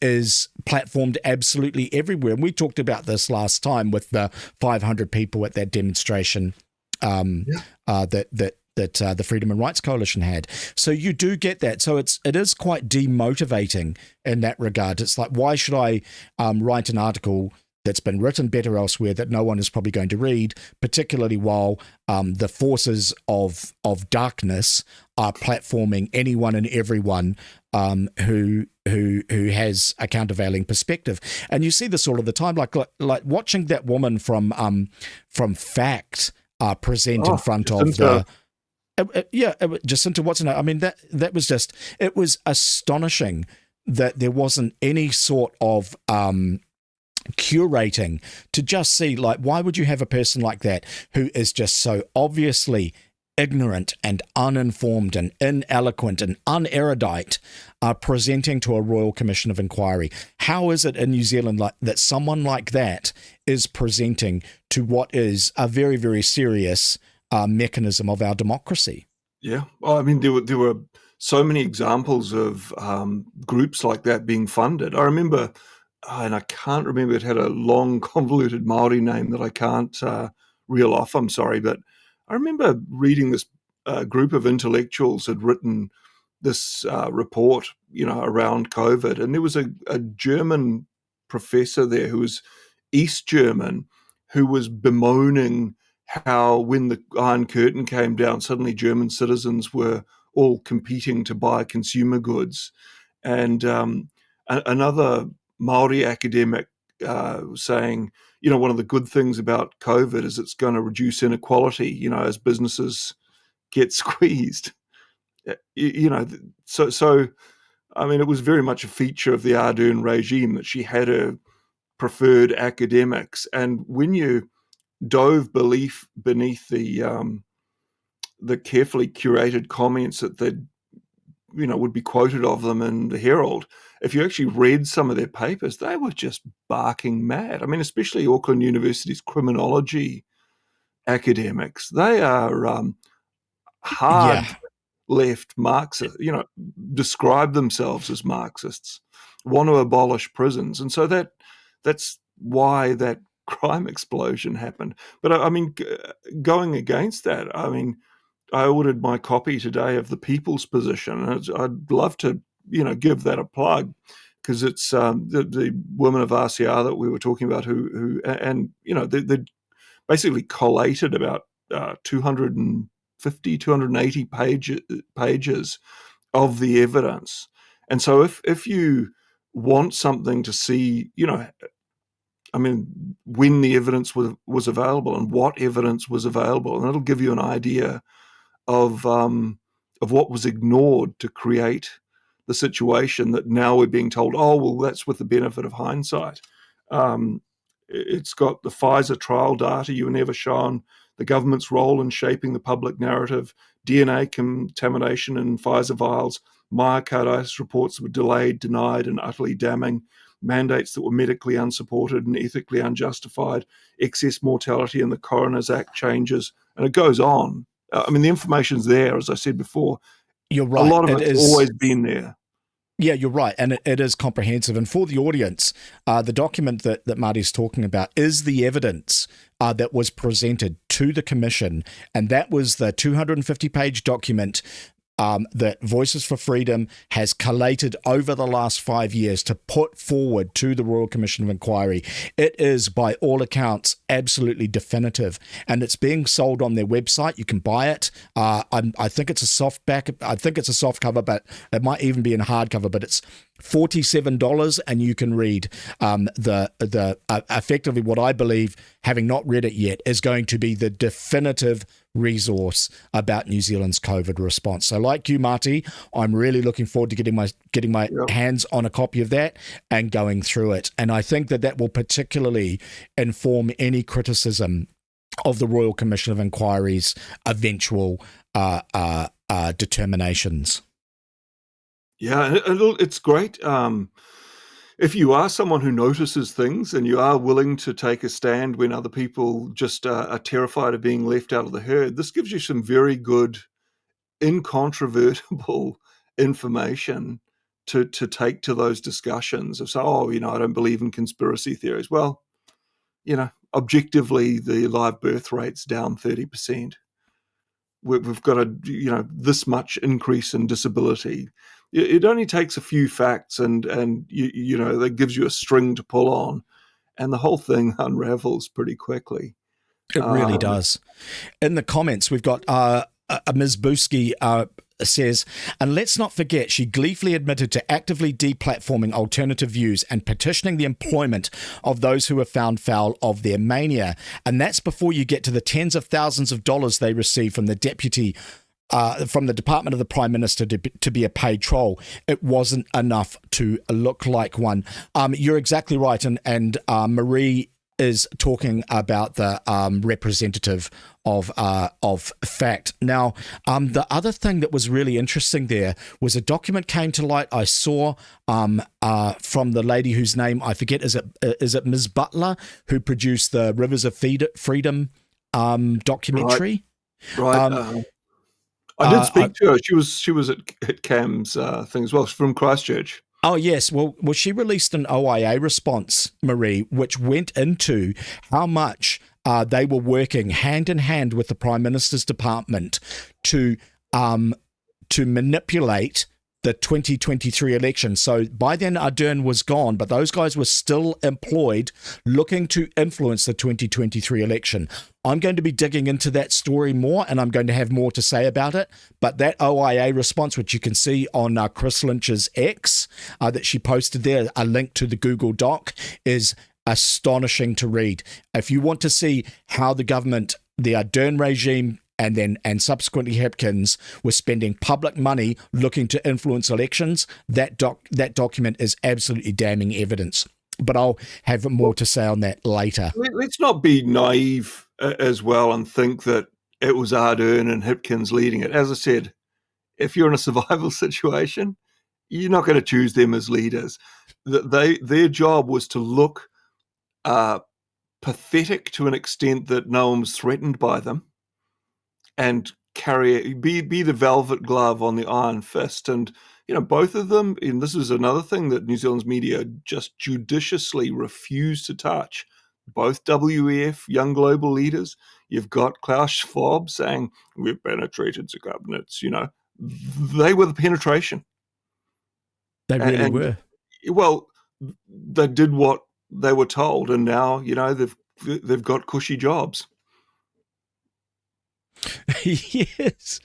platformed absolutely everywhere. And we talked about this last time with the 500 people at that demonstration that the Freedom and Rights Coalition had. So you do get that. So it is quite demotivating in that regard. It's like, why should I write an article that's been written better elsewhere that no one is probably going to read, particularly while the forces of darkness are platforming anyone and everyone who has a countervailing perspective. And you see this all of the time, like watching that woman from Fact present in front of the. Jacinta Watson. I mean, that was just, it was astonishing that there wasn't any sort of curating to just see, like, why would you have a person like that who is just so obviously ignorant and uninformed and ineloquent and unerudite presenting to a Royal Commission of Inquiry? How is it in New Zealand that someone like that is presenting to what is a very, very serious mechanism of our democracy? Yeah, well, I mean, there were so many examples of groups like that being funded. I remember, and I can't remember, it had a long, convoluted Maori name that I can't reel off. I'm sorry, but I remember reading this group of intellectuals had written this report, around COVID, and there was a German professor there who was East German, who was bemoaning how when the Iron Curtain came down, suddenly German citizens were all competing to buy consumer goods. And another Maori academic saying, one of the good things about COVID is it's going to reduce inequality, as businesses get squeezed. So I mean, it was very much a feature of the Ardern regime that she had her preferred academics. And when you dove beneath the carefully curated comments that they would be quoted of them in the Herald, if you actually read some of their papers, they were just barking mad. I mean, especially Auckland University's criminology academics, they are hard Yeah. left Marxist, describe themselves as Marxists, want to abolish prisons. And so that's why that crime explosion happened. But I mean, going against that, I mean, I ordered my copy today of The People's Position, and I'd love to, give that a plug, because it's the women of RCR that we were talking about who they basically collated about 280 pages of the evidence. And so if you want something to see, I mean, when the evidence was available and what evidence was available, and it'll give you an idea of what was ignored to create the situation that now we're being told, oh, well, that's with the benefit of hindsight. It's got the Pfizer trial data you were never shown, the government's role in shaping the public narrative, DNA contamination in Pfizer vials, myocarditis reports were delayed, denied, and utterly damning, mandates that were medically unsupported and ethically unjustified, excess mortality in the Coroner's Act changes, and it goes on. I mean, the information's there, as I said before. You're right. A lot of it's always been there. Yeah, you're right. And it is comprehensive. And for the audience, the document that Marty's talking about is the evidence that was presented to the commission. And that was the 250-page document that Voices for Freedom has collated over the last 5 years to put forward to the Royal Commission of Inquiry, it is by all accounts absolutely definitive, and it's being sold on their website. You can buy it. I think it's a soft back. I think it's a soft cover, but it might even be in hardcover. But it's $47, and you can read the effectively what I believe, having not read it yet, is going to be the definitive resource about New Zealand's COVID response. So like you, Marty, I'm really looking forward to getting my hands on a copy of that and going through it. And I think that will particularly inform any criticism of the Royal Commission of Inquiry's eventual determinations. Yeah, it's great. If you are someone who notices things and you are willing to take a stand when other people just are terrified of being left out of the herd, this gives you some very good, incontrovertible information to take to those discussions of say, I don't believe in conspiracy theories. Well, objectively, the live birth rate's down 30%. We've got this much increase in disability. It only takes a few facts and that gives you a string to pull on, and the whole thing unravels pretty quickly. It really does. In the comments, we've got Ms. Busky says, and let's not forget, she gleefully admitted to actively deplatforming alternative views and petitioning the employment of those who are found foul of their mania. And that's before you get to the tens of thousands of dollars they receive from the deputy from the Department of the Prime Minister to be a paid troll. It wasn't enough to look like one. You're exactly right. And Marie is talking about the representative of fact. Now, the other thing that was really interesting there was a document came to light I saw from the lady whose name I forget. Is it Ms. Butler, who produced the Rivers of Freedom documentary? Right. I did speak to her. She was at Cam's thing as well. She's from Christchurch. Oh, yes. Well, she released an OIA response, Marie, which went into how much they were working hand in hand with the Prime Minister's department to manipulate the 2023 election. So by then Ardern was gone, but those guys were still employed looking to influence the 2023 election. I'm going to be digging into that story more, and I'm going to have more to say about it. But that OIA response, which you can see on Chris Lynch's X, that she posted there, a link to the Google Doc, is astonishing to read. If you want to see how the government, the Ardern regime, and subsequently Hipkins were spending public money looking to influence elections, that document is absolutely damning evidence. But I'll have more to say on that later. Let's not be naive as well and think that it was Ardern and Hipkins leading it. As I said, if you're in a survival situation, you're not going to choose them as leaders. Their job was to look pathetic to an extent that no one was threatened by them, and be the velvet glove on the iron fist. And both of them, and this is another thing that New Zealand's media just judiciously refused to touch. Both WEF, young global leaders, you've got Klaus Schwab saying, we've penetrated the cabinets, they were the penetration. They really were. Well, they did what they were told, and now, they've got cushy jobs. Yes.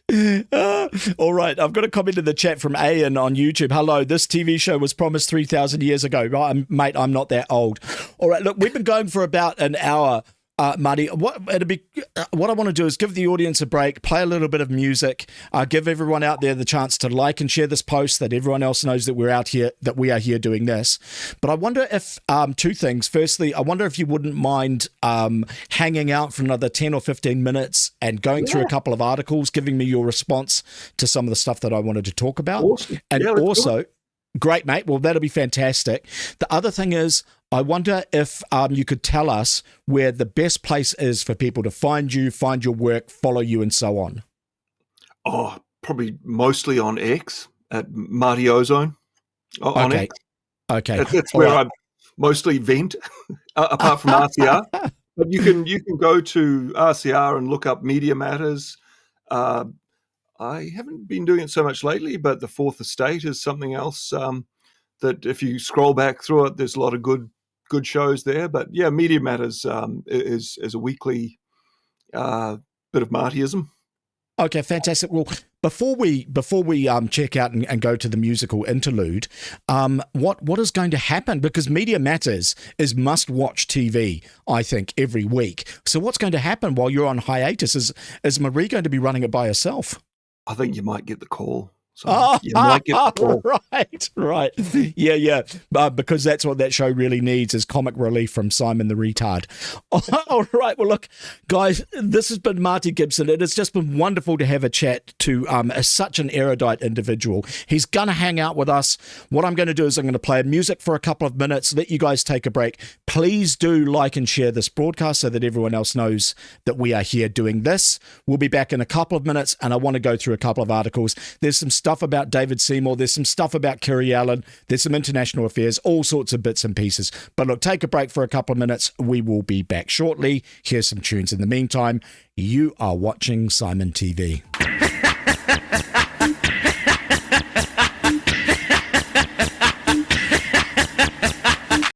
All right. I've got a comment in the chat from Ian on YouTube. Hello. This TV show was promised 3,000 years ago. Right, mate, I'm not that old. All right. Look, we've been going for about an hour. Marty, what I want to do is give the audience a break, play a little bit of music, give everyone out there the chance to like and share this post, that everyone else knows that we are here doing this. But I wonder if two things. Firstly, I wonder if you wouldn't mind hanging out for another 10 or 15 minutes and going through a couple of articles, giving me your response to some of the stuff that I wanted to talk about. Awesome. And also, great, mate. Well, that'll be fantastic. The other thing is, I wonder if you could tell us where the best place is for people to find you, find your work, follow you, and so on. Oh, probably mostly on X at Marty Ozone. On Okay. X. Okay. That's where I mostly vent, apart from RCR. But you can go to RCR and look up Media Matters. I haven't been doing it so much lately, but the Fourth Estate is something else that if you scroll back through it, there's a lot of good shows there. But yeah, Media Matters is a weekly bit of Martyism. Okay, fantastic. Well, before we check out and go to the musical interlude, what is going to happen? Because Media Matters is must-watch TV, I think, every week. So what's going to happen while you're on hiatus? Is Marie going to be running it by herself? I think you might get the call. So you might get the call. Right. Yeah. Because that's what that show really needs is comic relief from Simon the Retard. All right. Well, look, guys, this has been Marty Gibson. It has just been wonderful to have a chat to such an erudite individual. He's going to hang out with us. What I'm going to do is I'm going to play music for a couple of minutes, let you guys take a break. Please do like and share this broadcast so that everyone else knows that we are here doing this. We'll be back in a couple of minutes, and I want to go through a couple of articles. There's some stuff about David Seymour. There's some stuff about Kerry Allen. There's some international affairs, all sorts of bits and pieces. But look, take a break for a couple of minutes. We will be back shortly. Here's some tunes in the meantime. You are watching Simon TV.